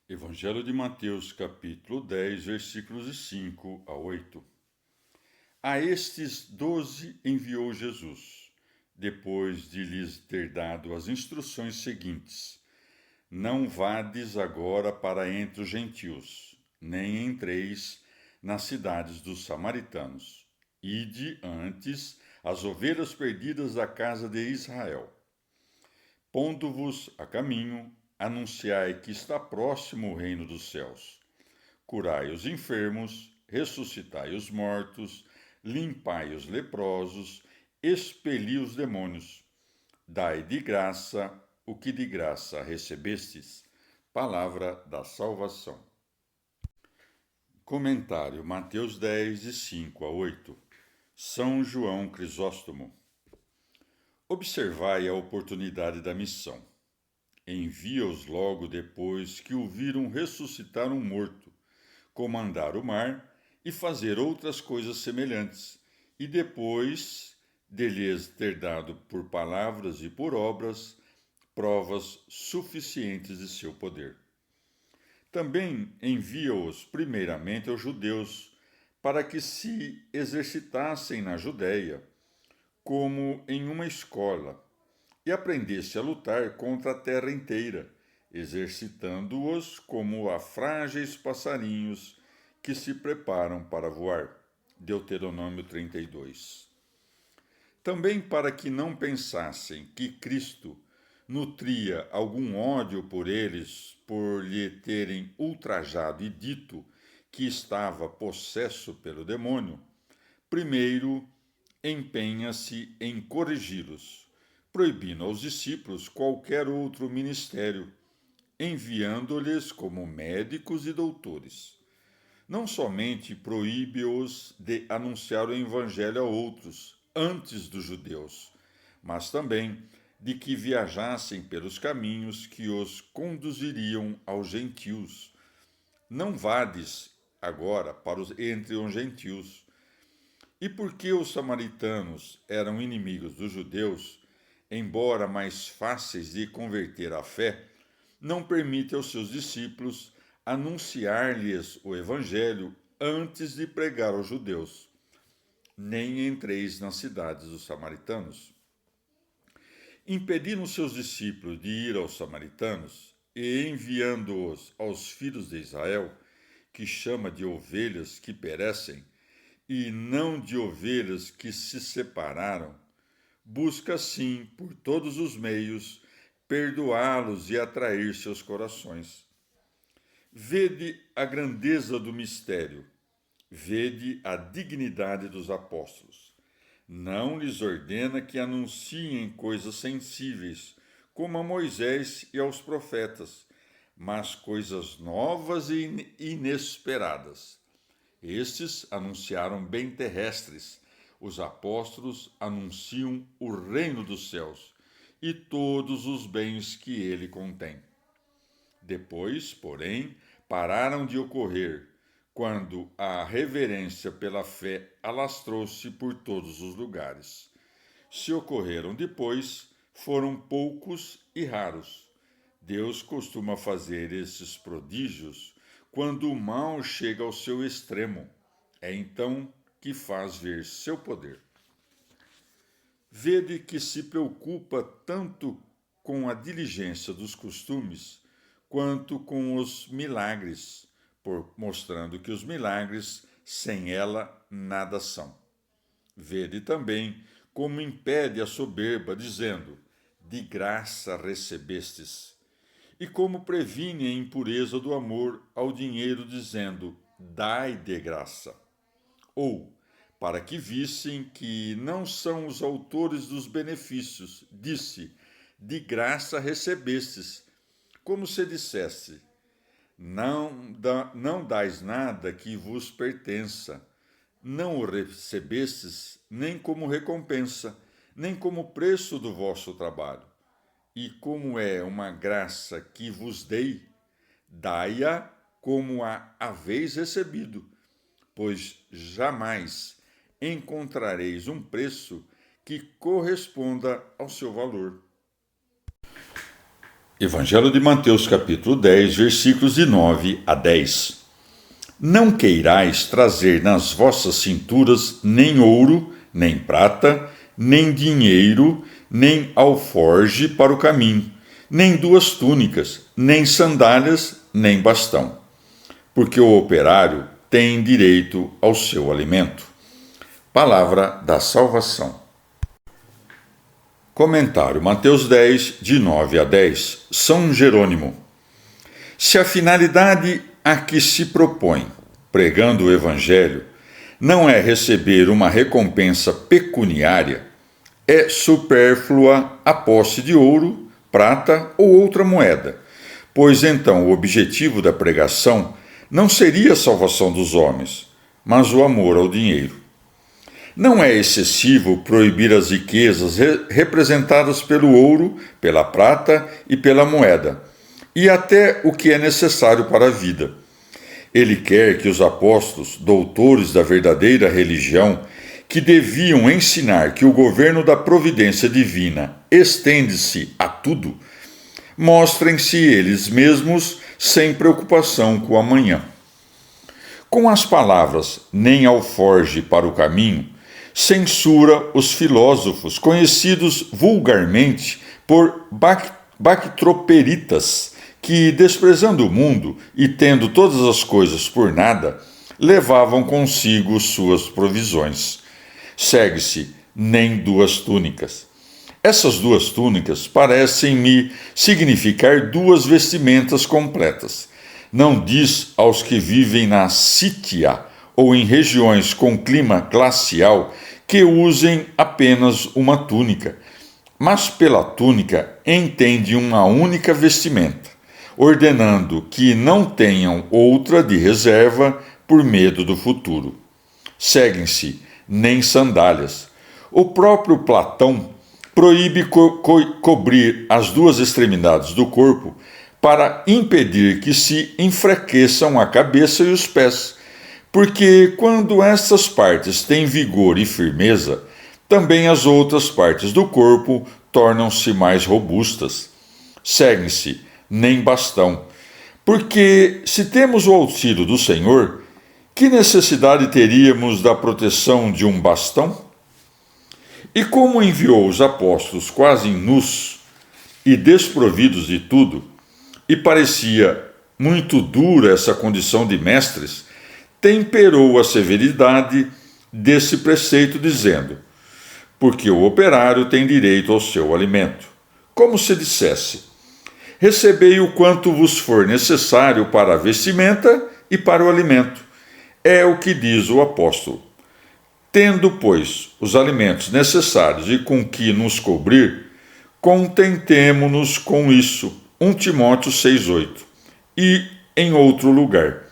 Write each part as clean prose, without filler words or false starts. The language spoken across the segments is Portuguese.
Evangelho de Mateus, capítulo 10, versículos de 5 a 8. A estes 12 enviou Jesus, depois de lhes ter dado as instruções seguintes: Não vades agora para entre os gentios, nem entreis nas cidades dos samaritanos. Ide antes as ovelhas perdidas da casa de Israel. Pondo-vos a caminho, anunciai que está próximo o reino dos céus. Curai os enfermos, ressuscitai os mortos, limpai os leprosos, expeli os demônios. Dai de graça o que de graça recebestes. Palavra da salvação. Comentário Mateus 10, de 5 a 8. São João Crisóstomo. Observai a oportunidade da missão. Envia-os logo depois que o viram ressuscitar um morto, comandar o mar e fazer outras coisas semelhantes, e depois de lhes ter dado por palavras e por obras provas suficientes de seu poder. Também envia-os primeiramente aos judeus, para que se exercitassem na Judéia, como em uma escola, e aprendesse a lutar contra a terra inteira, exercitando-os como a frágeis passarinhos que se preparam para voar. Deuteronômio 32. Também para que não pensassem que Cristo nutria algum ódio por eles, por lhe terem ultrajado e dito que estava possesso pelo demônio, primeiro empenha-se em corrigi-los, proibindo aos discípulos qualquer outro ministério, enviando-lhes como médicos e doutores. Não somente proíbe-os de anunciar o evangelho a outros, antes dos judeus, mas também de que viajassem pelos caminhos que os conduziriam aos gentios. Não vades agora entre os gentios. E porque os samaritanos eram inimigos dos judeus, embora mais fáceis de converter à fé, não permite aos seus discípulos anunciar-lhes o evangelho antes de pregar aos judeus. Nem entreis nas cidades dos samaritanos. Impedindo seus discípulos de ir aos samaritanos e enviando-os aos filhos de Israel, que chama de ovelhas que perecem, e não de ovelhas que se separaram, busca sim, por todos os meios, perdoá-los e atrair seus corações. Vede a grandeza do mistério, vede a dignidade dos apóstolos. Não lhes ordena que anunciem coisas sensíveis, como a Moisés e aos profetas, mas coisas novas e inesperadas. Estes anunciaram bem terrestres, os apóstolos anunciam o reino dos céus e todos os bens que ele contém. Depois, porém, pararam de ocorrer, quando a reverência pela fé alastrou-se por todos os lugares. Se ocorreram depois, foram poucos e raros. Deus costuma fazer esses prodígios quando o mal chega ao seu extremo. É então que faz ver seu poder. Vede que se preocupa tanto com a diligência dos costumes quanto com os milagres, mostrando que os milagres sem ela nada são. Vede também como impede a soberba, dizendo: de graça recebestes, e como previne a impureza do amor ao dinheiro, dizendo: dai de graça. Ou, para que vissem que não são os autores dos benefícios, disse: de graça recebestes, como se dissesse: não dais nada que vos pertença, não o recebestes nem como recompensa, nem como preço do vosso trabalho. E como é uma graça que vos dei, dai-a como a haveis recebido, pois jamais encontrareis um preço que corresponda ao seu valor. Evangelho de Mateus, capítulo 10, versículos de 9 a 10. Não queirais trazer nas vossas cinturas nem ouro, nem prata, nem dinheiro, nem alforge para o caminho, nem duas túnicas, nem sandálias, nem bastão, porque o operário tem direito ao seu alimento. Palavra da salvação. Comentário Mateus 10, de 9 a 10. São Jerônimo. Se a finalidade a que se propõe, pregando o Evangelho, não é receber uma recompensa pecuniária, é supérflua a posse de ouro, prata ou outra moeda, pois então o objetivo da pregação não seria a salvação dos homens, mas o amor ao dinheiro. Não é excessivo proibir as riquezas representadas pelo ouro, pela prata e pela moeda, e até o que é necessário para a vida. Ele quer que os apóstolos, doutores da verdadeira religião, que deviam ensinar que o governo da providência divina estende-se a tudo, mostrem-se eles mesmos sem preocupação com o amanhã. Com as palavras nem alforge para o caminho, censura os filósofos, conhecidos vulgarmente por bactroperitas, que, desprezando o mundo e tendo todas as coisas por nada, levavam consigo suas provisões. Segue-se nem duas túnicas. Essas duas túnicas parecem-me significar duas vestimentas completas. Não diz aos que vivem na Sítia ou em regiões com clima glacial que usem apenas uma túnica, mas pela túnica entende uma única vestimenta, ordenando que não tenham outra de reserva por medo do futuro. Seguem-se nem sandálias. O próprio Platão proíbe cobrir as duas extremidades do corpo para impedir que se enfraqueçam a cabeça e os pés, porque quando essas partes têm vigor e firmeza, também as outras partes do corpo tornam-se mais robustas. Segue-se nem bastão, porque se temos o auxílio do Senhor, que necessidade teríamos da proteção de um bastão? E como enviou os apóstolos quase nus e desprovidos de tudo, e parecia muito dura essa condição de mestres, temperou a severidade desse preceito, dizendo: porque o operário tem direito ao seu alimento. Como se dissesse: recebei o quanto vos for necessário para a vestimenta e para o alimento. É o que diz o apóstolo. Tendo, pois, os alimentos necessários e com que nos cobrir, contentemo-nos com isso. 1 Timóteo 6,8. E em outro lugar: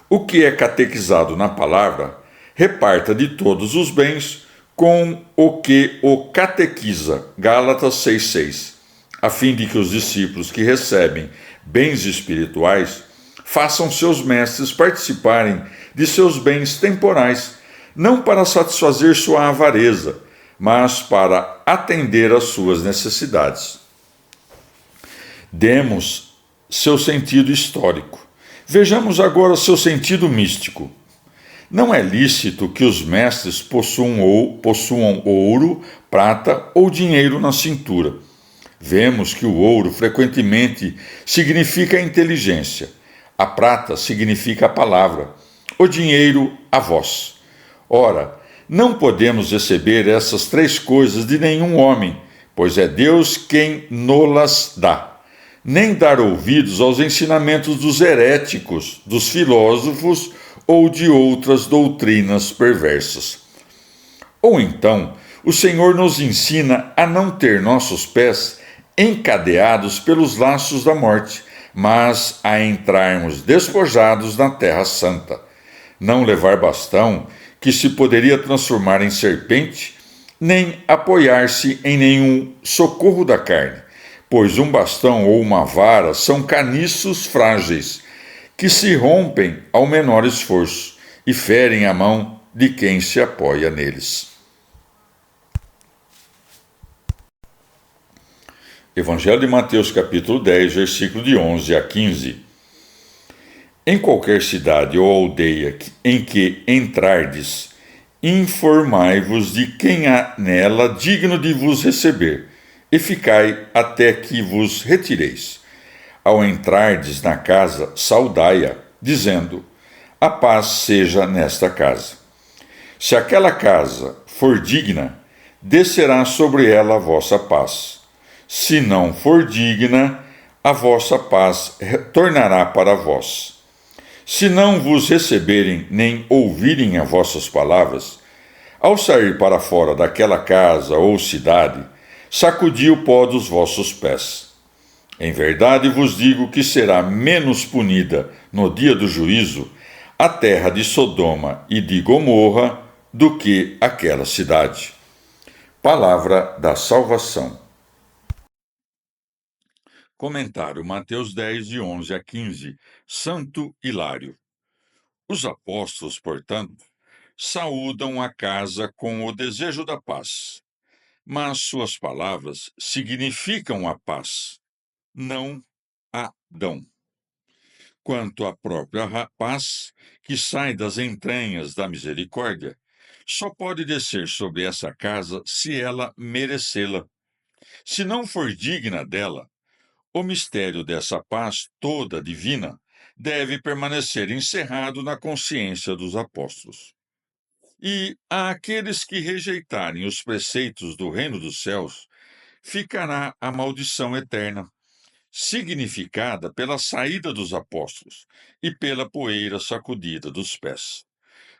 o que é catequizado na palavra, reparta de todos os bens com o que o catequiza. Gálatas 6,6. A fim de que os discípulos que recebem bens espirituais façam seus mestres participarem de seus bens temporais, não para satisfazer sua avareza, mas para atender às suas necessidades. Demos seu sentido histórico. Vejamos agora seu sentido místico. Não é lícito que os mestres possuam ouro, prata ou dinheiro na cintura. Vemos que o ouro frequentemente significa a inteligência, a prata significa a palavra, o dinheiro a voz. Ora, não podemos receber essas três coisas de nenhum homem, pois é Deus quem nos-las dá. Nem dar ouvidos aos ensinamentos dos heréticos, dos filósofos ou de outras doutrinas perversas. Ou então, o Senhor nos ensina a não ter nossos pés encadeados pelos laços da morte, mas a entrarmos despojados na terra santa. Não levar bastão, que se poderia transformar em serpente, nem apoiar-se em nenhum socorro da carne, pois um bastão ou uma vara são caniços frágeis, que se rompem ao menor esforço e ferem a mão de quem se apoia neles. Evangelho de Mateus, capítulo 10, versículo de 11 a 15. Em qualquer cidade ou aldeia em que entrardes, informai-vos de quem há nela digno de vos receber, e ficai até que vos retireis. Ao entrardes na casa, saudai-a, dizendo: a paz seja nesta casa. Se aquela casa for digna, descerá sobre ela a vossa paz. Se não for digna, a vossa paz retornará para vós. Se não vos receberem nem ouvirem as vossas palavras, ao sair para fora daquela casa ou cidade, sacudi o pó dos vossos pés. Em verdade vos digo que será menos punida no dia do juízo a terra de Sodoma e de Gomorra do que aquela cidade. Palavra da salvação. Comentário Mateus 10, de 11 a 15. Santo Hilário. Os apóstolos, portanto, saúdam a casa com o desejo da paz, mas suas palavras significam a paz, não a dão. Quanto à própria paz, que sai das entranhas da misericórdia, só pode descer sobre essa casa se ela merecê-la. Se não for digna dela, o mistério dessa paz toda divina deve permanecer encerrado na consciência dos apóstolos. E àqueles que rejeitarem os preceitos do reino dos céus, ficará a maldição eterna, significada pela saída dos apóstolos e pela poeira sacudida dos pés.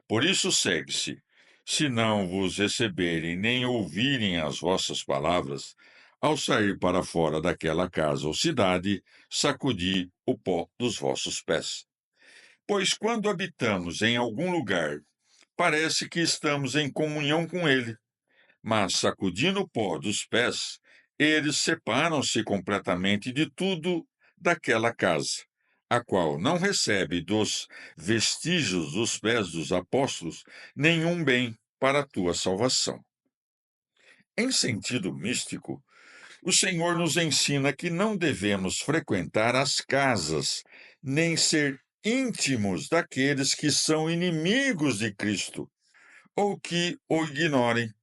Por isso segue-se: se não vos receberem nem ouvirem as vossas palavras, ao sair para fora daquela casa ou cidade, sacudi o pó dos vossos pés. Pois quando habitamos em algum lugar, parece que estamos em comunhão com ele, mas sacudindo o pó dos pés, eles separam-se completamente de tudo daquela casa, a qual não recebe dos vestígios dos pés dos apóstolos nenhum bem para a tua salvação. Em sentido místico, o Senhor nos ensina que não devemos frequentar as casas, nem ser íntimos daqueles que são inimigos de Cristo, ou que o ignorem,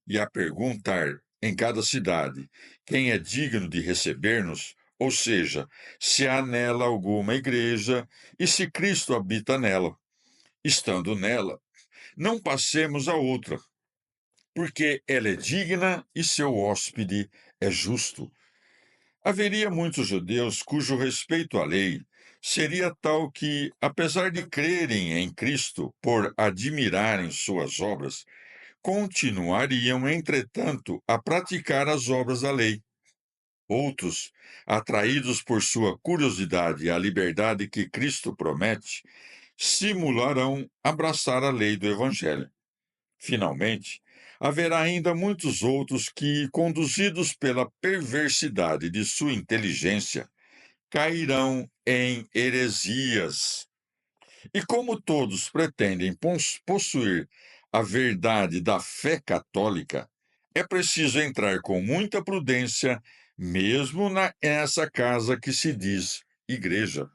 e a perguntar em cada cidade quem é digno de receber-nos, ou seja, se há nela alguma igreja e se Cristo habita nela. Estando nela, não passemos a outra, porque ela é digna e seu hóspede é justo. Haveria muitos judeus cujo respeito à lei seria tal que, apesar de crerem em Cristo por admirarem suas obras, continuariam, entretanto, a praticar as obras da lei. Outros, atraídos por sua curiosidade à liberdade que Cristo promete, simularão abraçar a lei do Evangelho. Finalmente, haverá ainda muitos outros que, conduzidos pela perversidade de sua inteligência, cairão em heresias. E como todos pretendem possuir a verdade da fé católica, é preciso entrar com muita prudência, mesmo nessa casa que se diz igreja.